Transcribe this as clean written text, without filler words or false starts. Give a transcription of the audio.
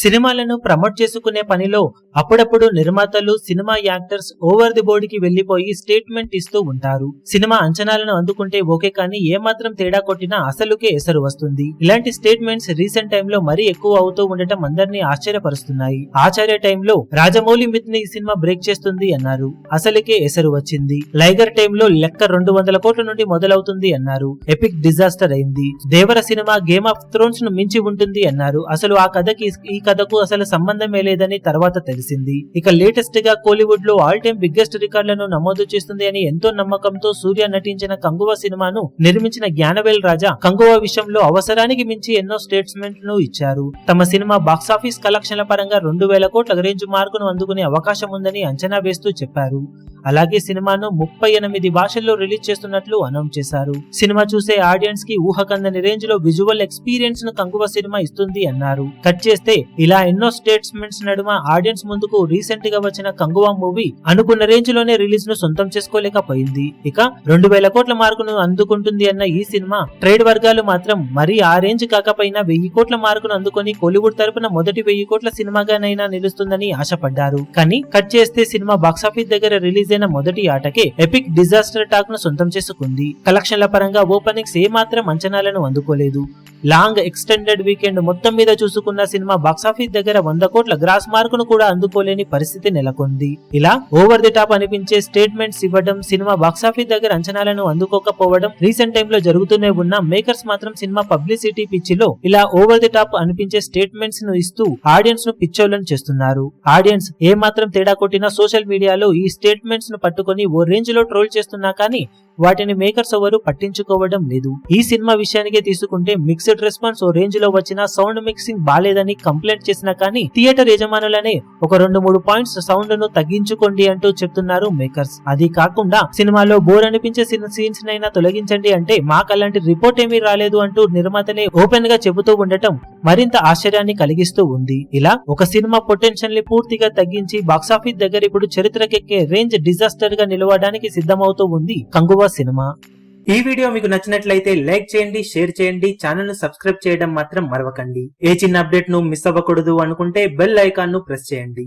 సినిమాలను ప్రమోట్ చేసుకునే పనిలో అప్పుడప్పుడు నిర్మాతలు cinema actors over the board కి వెళ్లిపోయి స్టేట్మెంట్ ఇస్తూ ఉంటారు. సినిమా అంచనాలను అందుకుంటే ఓకే, కానీ ఏమాత్రం తేడా కొట్టినా అసలుకే ఎసరు వస్తుంది. ఇలాంటి స్టేట్మెంట్స్ రీసెంట్ టైంలో మరీ ఎక్కువ అవుతూ ఉండటం అందరినీ ఆశ్చర్యపరుస్తున్నాయి. ఆచార్య టైంలో రాజమౌళి మిత్ ని ఈ సినిమా బ్రేక్ చేస్తుంది అన్నారు, అసలుకే ఎసరు వచ్చింది. లైగర్ టైంలో లెక్క 200 కోట్ల నుండి మొదలవుతుంది అన్నారు, ఎపిక్ డిజాస్టర్ అయింది. దేవర సినిమా గేమ్ ఆఫ్ థ్రోన్స్ ను మించి ఉంటుంది అన్నారు, అసలు ఆ కథకి ఈ కథకు అసలు సంబంధమే లేదని తర్వాత తెలిసింది. ఇక లేటెస్ట్ గా కోలీవుడ్ లో ఆల్ టైమ్ బిగ్గెస్ట్ రికార్డులను నమోదు చేస్తుంది అని ఎంతో నమ్మకంతో సూర్య నటించిన కంగువ సినిమాను నిర్మించిన జ్ఞానవేల్ రాజా కంగువ విషయంలో అవసరానికి మించి ఎన్నో స్టేట్మెంట్ ను ఇచ్చారు. తమ సినిమా బాక్సాఫీస్ కలెక్షన్ల పరంగా 2000 కోట్ల రేంజ్ మార్కును అందుకునే అవకాశం ఉందని అంచనా వేస్తూ చెప్పారు. అలాగే సినిమాను 38 భాషల్లో రిలీజ్ చేస్తున్నట్లు అనౌన్స్ చేశారు. సినిమా చూసే ఆడియన్స్ కి ఊహకందని రేంజ్ లో విజువల్ ఎక్స్పీరియన్స్ ను కంగువ సినిమా ఇస్తుంది అన్నారు. కట్ చేస్తే ఇలా ఎన్నో స్టేట్మెంట్స్ నడుమ ఆడియన్స్ ముందుకు రీసెంట్ గా వచ్చిన కంగువ మూవీ అనుకున్న రేంజ్ లోనే రిలీజ్ ను సొంతం చేసుకోలేకపోయింది. ఇక 2000 కోట్ల మార్కును అందుకుంటుంది అన్న ఈ సినిమా ట్రేడ్ వర్గాలు మాత్రం మరీ ఆ రేంజ్ కాకపోయినా 1000 కోట్ల మార్కును అందుకొని కోలీవుడ్ తరపున మొదటి 1000 కోట్ల సినిమాగానైనా నిలుస్తుందని ఆశపడ్డారు. కానీ కట్ చేస్తే సినిమా బాక్సాఫీస్ దగ్గర రిలీజ్ అయిన మొదటి ఆటకే ఎపిక్ డిజాస్టర్ టాక్ ను సొంతం చేసుకుంది. కలెక్షన్ల పరంగా ఓపెనింగ్స్ ఏమాత్రం అంచనాలను అందుకోలేదు. లాంగ్ ఎక్స్టెండెడ్ వీకెండ్ మొత్తం మీద చూసుకున్న సినిమా బాక్సాఫీస్ దగ్గర 100 కోట్ల గ్రాస్ మార్కును కూడా అందుకోలేని పరిస్థితి నెలకొంది. ఇలా ఓవర్ ది టాప్ అనిపించే స్టేట్మెంట్స్ ఇవ్వడం, సినిమా బాక్సాఫీస్ దగ్గర అంచనాలను అందుకోకపోవడం రీసెంట్ టైమ్ లో జరుగుతూనే ఉన్న మేకర్స్ మాత్రం సినిమా పబ్లిసిటీ పిచ్చిలో ఇలా ఓవర్ ది టాప్ అనిపించే స్టేట్మెంట్స్ ను ఇస్తూ ఆడియన్స్ ను పిచ్చోళ్ళని చేస్తున్నారు. ఆడియన్స్ ఏ మాత్రం తేడా కొట్టినా సోషల్ మీడియాలో ఈ స్టేట్మెంట్స్ ను పట్టుకొని ఓ రేంజ్ లో ట్రోల్ చేస్తున్నా కానీ వాటిని మేకర్స్ ఎవరు పట్టించుకోవడం లేదు. ఈ సినిమా విషయానికే తీసుకుంటే మిక్స్డ్ రెస్పాన్స్ ఓ రేంజ్ లో వచ్చిన సౌండ్ మిక్సింగ్ బాలేదని కంప్లైంట్ చేసినా కానీ థియేటర్ యజమానులనే ఒక 2-3 పాయింట్స్ సౌండ్ ను తగ్గించుకోండి అంటూ చెప్తున్నారు మేకర్స్. అది కాకుండా సినిమాలో బోర్ అనిపించే సీన్స్ నైనా తొలగించండి అంటే మాకు అలాంటి రిపోర్ట్ ఏమీ రాలేదు అంటూ నిర్మాతలే ఓపెన్ గా చెబుతూ ఉండటం మరింత ఆశ్చర్యాన్ని కలిగిస్తూ ఉంది. ఇలా ఒక సినిమా పొటెన్షియల్ ని పూర్తిగా తగ్గించి బాక్సాఫీస్ దగ్గర ఇప్పుడు చరిత్రకెక్కే రేంజ్ డిజాస్టర్ గా నిలవడానికి సిద్ధమవుతూ ఉంది కంగువ సినిమా. ఈ వీడియో మీకు నచ్చినట్లయితే లైక్ చేయండి, షేర్ చేయండి, ఛానల్ ను సబ్స్క్రైబ్ చేయడం మాత్రం మరవకండి. ఏ చిన్న అప్డేట్ ను మిస్ అవ్వకూడదు అనుకుంటే బెల్ ఐకాన్ ను ప్రెస్ చేయండి.